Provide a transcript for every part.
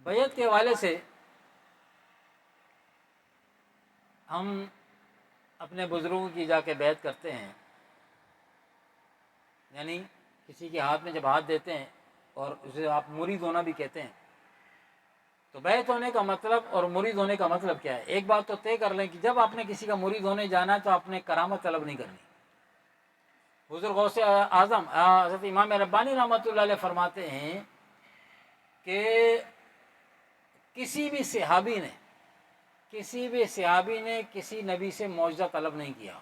بیعت کے حوالے سے ہم اپنے بزرگوں کی جا کے بیعت کرتے ہیں، یعنی کسی کے ہاتھ میں جب ہاتھ دیتے ہیں اور اسے آپ مرید ہونا بھی کہتے ہیں، تو بیعت ہونے کا مطلب اور مرید ہونے کا مطلب کیا ہے؟ ایک بات تو طے کر لیں کہ جب آپ نے کسی کا مرید ہونے جانا ہے تو آپ نے کرامت طلب نہیں کرنی۔ حضور غوث اعظم حضرت امام ربانی رحمۃ اللہ علیہ فرماتے ہیں کہ کسی بھی صحابی نے کسی نبی سے معجزہ طلب نہیں کیا،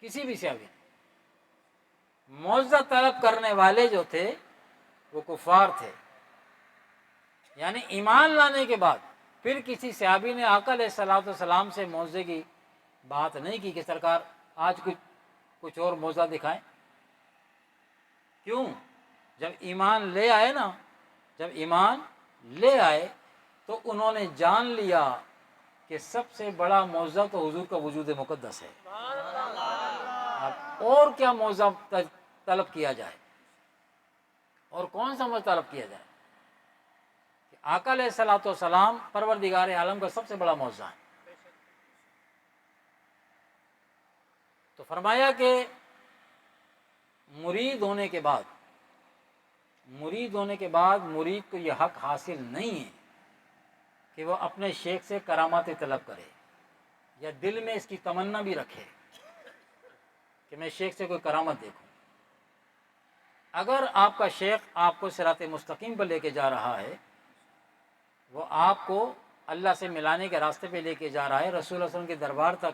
کسی بھی صحابی نے۔ معجزہ طلب کرنے والے جو تھے وہ کفار تھے، یعنی ایمان لانے کے بعد پھر کسی صحابی نے آقا علیہ الصلوۃ والسلام سے معجزے کی بات نہیں کی کہ سرکار آج کچھ اور معجزہ دکھائیں۔ کیوں؟ جب ایمان لے آئے تو انہوں نے جان لیا کہ سب سے بڑا معجزہ تو حضور کا وجود مقدس ہے، اب اور کیا معجزہ طلب کیا جائے، اور کون سا معجزہ طلب کیا جائے؟ کہ آقا علیہ الصلوۃ والسلام پروردگار عالم کا سب سے بڑا معجزہ ہے۔ تو فرمایا کہ مرید ہونے کے بعد مرید کو یہ حق حاصل نہیں ہے کہ وہ اپنے شیخ سے کرامات طلب کرے یا دل میں اس کی تمنا بھی رکھے کہ میں شیخ سے کوئی کرامت دیکھوں۔ اگر آپ کا شیخ آپ کو صراط مستقیم پر لے کے جا رہا ہے، وہ آپ کو اللہ سے ملانے کے راستے پہ لے کے جا رہا ہے، رسول اللہ صلی اللہ علیہ وسلم کے دربار تک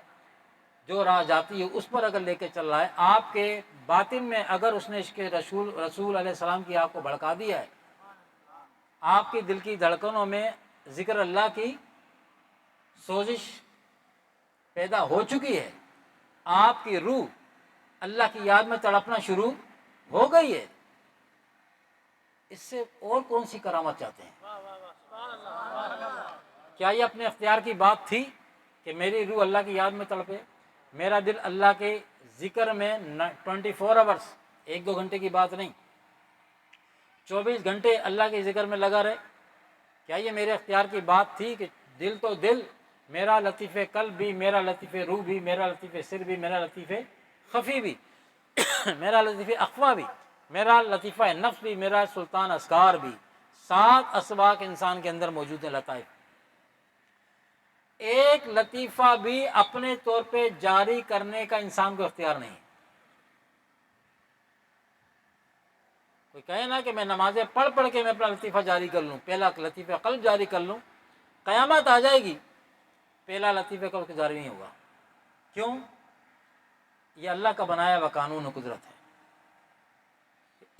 جو راہ جاتی ہے اس پر اگر لے کے چل رہا ہے، آپ کے باطن میں اگر اس نے عشق رسول علیہ السلام کی آپ کو بھڑکا دیا ہے، آپ کی دل کی دھڑکنوں میں ذکر اللہ کی سوزش پیدا ہو چکی ہے، آپ کی روح اللہ کی یاد میں تڑپنا شروع ہو گئی ہے، اس سے اور کون سی کرامت چاہتے ہیں؟ کیا یہ اپنے اختیار کی بات تھی کہ میری روح اللہ کی یاد میں تڑپے، میرا دل اللہ کے ذکر میں 24 آورس، 1-2 گھنٹے کی بات نہیں، 24 گھنٹے اللہ کے ذکر میں لگا رہے؟ کیا یہ میرے اختیار کی بات تھی کہ دل تو دل، میرا لطیف قلب بھی، میرا لطیف روح بھی، میرا لطیف سر بھی، میرا لطیف خفی بھی، میرا لطیف اخفا بھی، میرا لطیفہ نفس بھی، میرا سلطان اسکار بھی، 7 اسباق انسان کے اندر موجود ہیں لطائف، ایک لطیفہ بھی اپنے طور پہ جاری کرنے کا انسان کو اختیار نہیں۔ کوئی کہے نا کہ میں نمازیں پڑھ کے میں اپنا لطیفہ جاری کر لوں، پہلا لطیفہ قلب جاری کر لوں، قیامت آ جائے گی پہلا لطیفہ قلب جاری نہیں ہوگا۔ کیوں؟ یہ اللہ کا بنایا ہوا قانون و قدرت ہے۔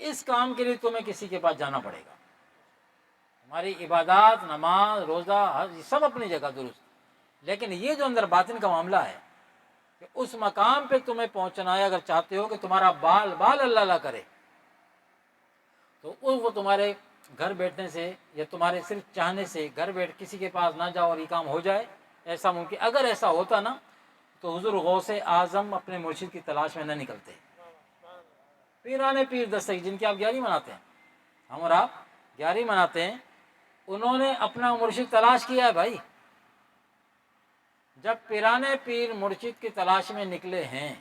اس کام کے لیے تمہیں کسی کے پاس جانا پڑے گا۔ ہماری عبادات، نماز، روزہ، حج، یہ سب اپنی جگہ درست، لیکن یہ جو اندر باطن کا معاملہ ہے کہ اس مقام پہ تمہیں پہنچنا ہے، اگر چاہتے ہو کہ تمہارا بال اللہ اللہ کرے، تو وہ تمہارے گھر بیٹھنے سے یا تمہارے صرف چاہنے سے گھر بیٹھ کسی کے پاس نہ جاؤ اور یہ کام ہو جائے، ایسا ممکن؟ اگر ایسا ہوتا نا تو حضور غوث اعظم اپنے مرشد کی تلاش میں نہ نکلتے۔ پیرانے پیر دستگیر جن کی آپ 11ویں مناتے ہیں، ہم اور آپ 11ویں مناتے ہیں، انہوں نے اپنا مرشد تلاش کیا ہے بھائی۔ جب پیرانے پیر مرشد کی تلاش میں نکلے ہیں،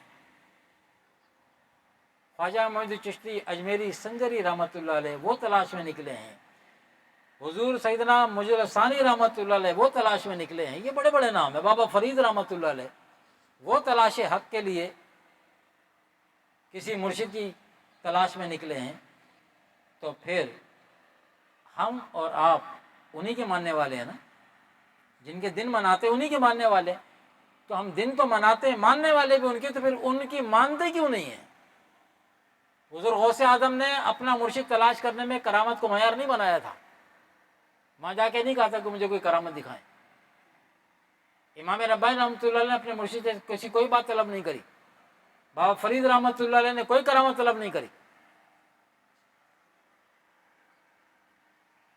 خواجہ محمد چشتی اجمیری سنجری رحمۃ اللہ علیہ وہ تلاش میں نکلے ہیں، حضور سیدنا مجد ثانی رحمۃ اللہ علیہ وہ تلاش میں نکلے ہیں، یہ بڑے بڑے نام ہیں، بابا فرید رحمۃ اللہ علیہ وہ تلاش حق کے لیے کسی مرشد کی تلاش میں نکلے ہیں، تو پھر ہم اور آپ انہی کے ماننے والے ہیں نا، جن کے دن مناتے انہی کے ماننے والے، تو ہم دن تو مناتے ہیں، ماننے والے بھی ان کے، تو پھر ان کی مانتے کیوں نہیں ہیں؟ حضور غوث اعظم نے اپنا مرشد تلاش کرنے میں کرامت کو معیار نہیں بنایا تھا، وہاں جا کے نہیں کہا تھا کہ مجھے کوئی کرامت دکھائیں۔ امام ربانی رحمۃ اللہ علیہ نے اپنے مرشد سے کوئی بات طلب نہیں کری، بابا فرید رحمۃ اللہ علیہ نے کوئی کرامت طلب نہیں کری۔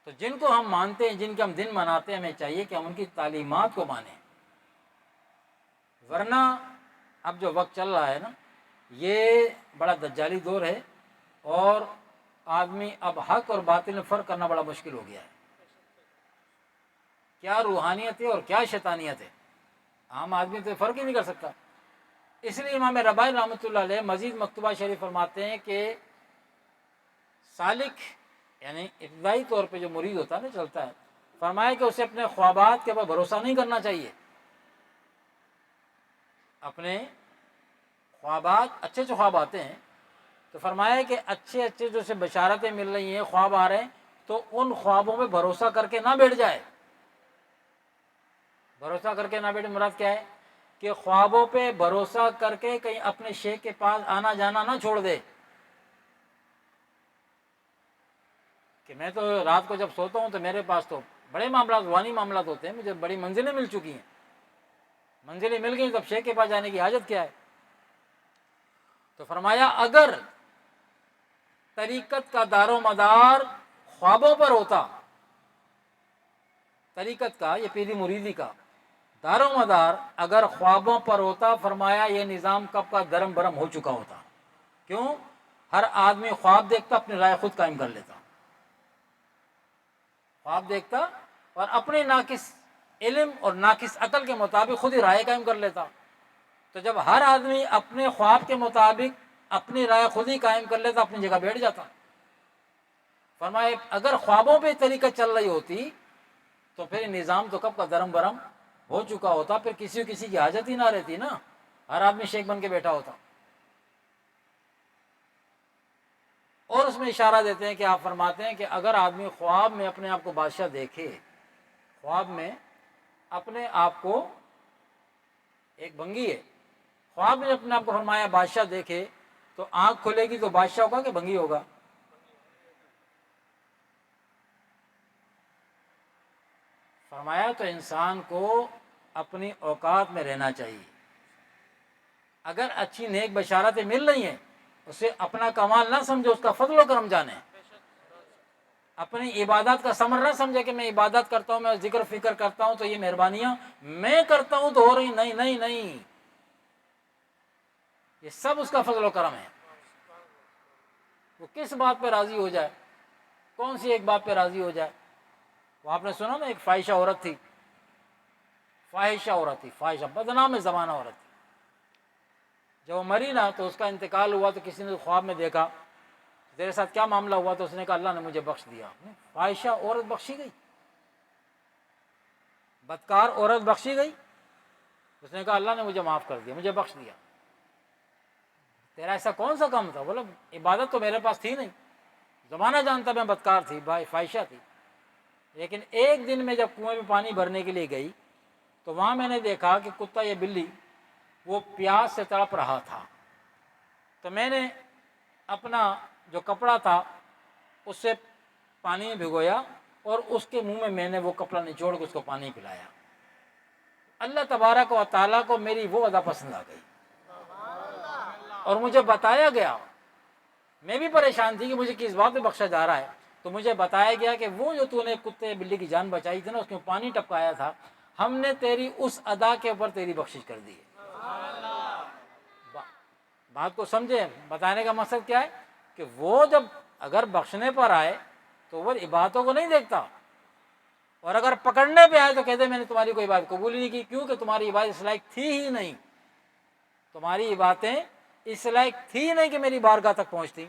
تو جن کو ہم مانتے ہیں، جن کے ہم دن مناتے ہیں، ہمیں چاہیے کہ ہم ان کی تعلیمات کو مانیں، ورنہ اب جو وقت چل رہا ہے نا، یہ بڑا دجالی دور ہے، اور آدمی اب حق اور باطل میں فرق کرنا بڑا مشکل ہو گیا ہے. کیا روحانیت ہے اور کیا شیطانیت ہے، عام آدمی تو فرق ہی نہیں کر سکتا. اس لیے امام ربائی رحمۃ اللہ علیہ مزید مکتوبہ شریف فرماتے ہیں کہ سالک یعنی ابتدائی طور پہ جو مرید ہوتا ہے نا، چلتا ہے، فرمایا کہ اسے اپنے خوابات کے اوپر بھروسہ نہیں کرنا چاہیے. اپنے خوابات، اچھے جو خواب آتے ہیں تو فرمایا کہ اچھے اچھے جو سے بشارتیں مل رہی ہیں، خواب آ رہے ہیں، تو ان خوابوں پہ بھروسہ کر کے نہ بیٹھ جائے. بھروسہ کر کے نہ بیٹھے مراد کیا ہے کہ خوابوں پہ بھروسہ کر کے کہیں اپنے شیخ کے پاس آنا جانا نہ چھوڑ دے کہ میں تو رات کو جب سوتا ہوں تو میرے پاس تو بڑے معاملات، روحانی معاملات ہوتے ہیں، مجھے بڑی منزلیں مل چکی ہیں، منزلیں مل گئی تب شیخ کے پاس جانے کی حاجت کیا ہے. تو فرمایا اگر طریقت کا دار و مدار خوابوں پر ہوتا، طریقت کا، یہ پیری مریدی کا دار و مدار اگر خوابوں پر ہوتا، فرمایا یہ نظام کب کا درم برم ہو چکا ہوتا. کیوں؟ ہر آدمی خواب دیکھتا، اپنی رائے خود قائم کر لیتا، خواب دیکھتا اور اپنے ناقص علم اور ناقص عقل کے مطابق خود ہی رائے قائم کر لیتا. تو جب ہر آدمی اپنے خواب کے مطابق اپنی رائے خود ہی قائم کر لیتا، اپنی جگہ بیٹھ جاتا. فرمایا اگر خوابوں پہ طریقہ چل رہی ہوتی تو پھر نظام تو کب کا درم برم ہو چکا ہوتا، پھر کسی کی حاجت ہی نہ رہتی نا، ہر آدمی شیخ بن کے بیٹھا ہوتا. اور اس میں اشارہ دیتے ہیں کہ آپ فرماتے ہیں کہ اگر آدمی خواب میں اپنے آپ کو بادشاہ دیکھے، خواب میں اپنے آپ کو، ایک بھنگی ہے، خواب میں اپنے آپ کو فرمایا بادشاہ دیکھے تو آنکھ کھلے گی تو بادشاہ ہوگا کہ بھنگی ہوگا؟ فرمایا تو انسان کو اپنی اوقات میں رہنا چاہیے. اگر اچھی نیک بشارتیں مل رہی ہیں اسے اپنا کمال نہ سمجھے، اس کا فضل و کرم جانے. اپنی عبادات کا ثمر نہ سمجھے کہ میں عبادت کرتا ہوں، میں ذکر فکر کرتا ہوں تو یہ مہربانیاں میں کرتا ہوں تو ہو رہی. نہیں نہیں نہیں، یہ سب اس کا فضل و کرم ہے. وہ کس بات پہ راضی ہو جائے، کون سی ایک بات پہ راضی ہو جائے. وہ آپ نے سنا نا، ایک فاحشہ عورت تھی، فاحشہ بدنام زمانہ عورت تھی. جب وہ مری نا تو اس کا انتقال ہوا تو کسی نے خواب میں دیکھا، تیرے ساتھ کیا معاملہ ہوا؟ تو اس نے کہا اللہ نے مجھے بخش دیا. فاحشہ عورت بخشی گئی، بدکار عورت بخشی گئی. اس نے کہا اللہ نے مجھے معاف کر دیا، مجھے بخش دیا. تیرا ایسا کون سا کام تھا؟ بولا عبادت تو میرے پاس تھی نہیں، زمانہ جانتا میں بدکار تھی، فاحشہ تھی. لیکن ایک دن میں جب کنویں میں پانی بھرنے کے لیے گئی تو وہاں میں نے دیکھا کہ کتا یا بلی وہ پیاس سے تڑپ رہا تھا. تو میں نے اپنا جو کپڑا تھا اس سے پانی میں بھگویا اور اس کے منہ میں نے وہ کپڑا نچوڑ کے اس کو پانی پلایا. اللہ تبارک و تعالیٰ کو میری وہ ادا پسند آ گئی اور مجھے بتایا گیا، میں بھی پریشان تھی کہ مجھے کس بات پہ بخشا جا رہا ہے. تو مجھے بتایا گیا کہ وہ جو تو نے کتے بلی کی جان بچائی تھی نا، اس میں پانی ٹپکایا تھا، ہم نے تیری اس ادا کے اوپر تیری بخشش کر دی ہے. بات کو سمجھے؟ بتانے کا مقصد کیا ہے کہ وہ جب اگر بخشنے پر آئے تو وہ عبادتوں کو نہیں دیکھتا، اور اگر پکڑنے پہ آئے تو کہتے میں نے تمہاری کوئی بات قبول ہی نہیں کی، کیوں کہ تمہاری عبادت اس لائق تھی ہی نہیں. تمہاری عبادتیں اس لائق تھی نہیں کہ میری بارگاہ تک پہنچتی.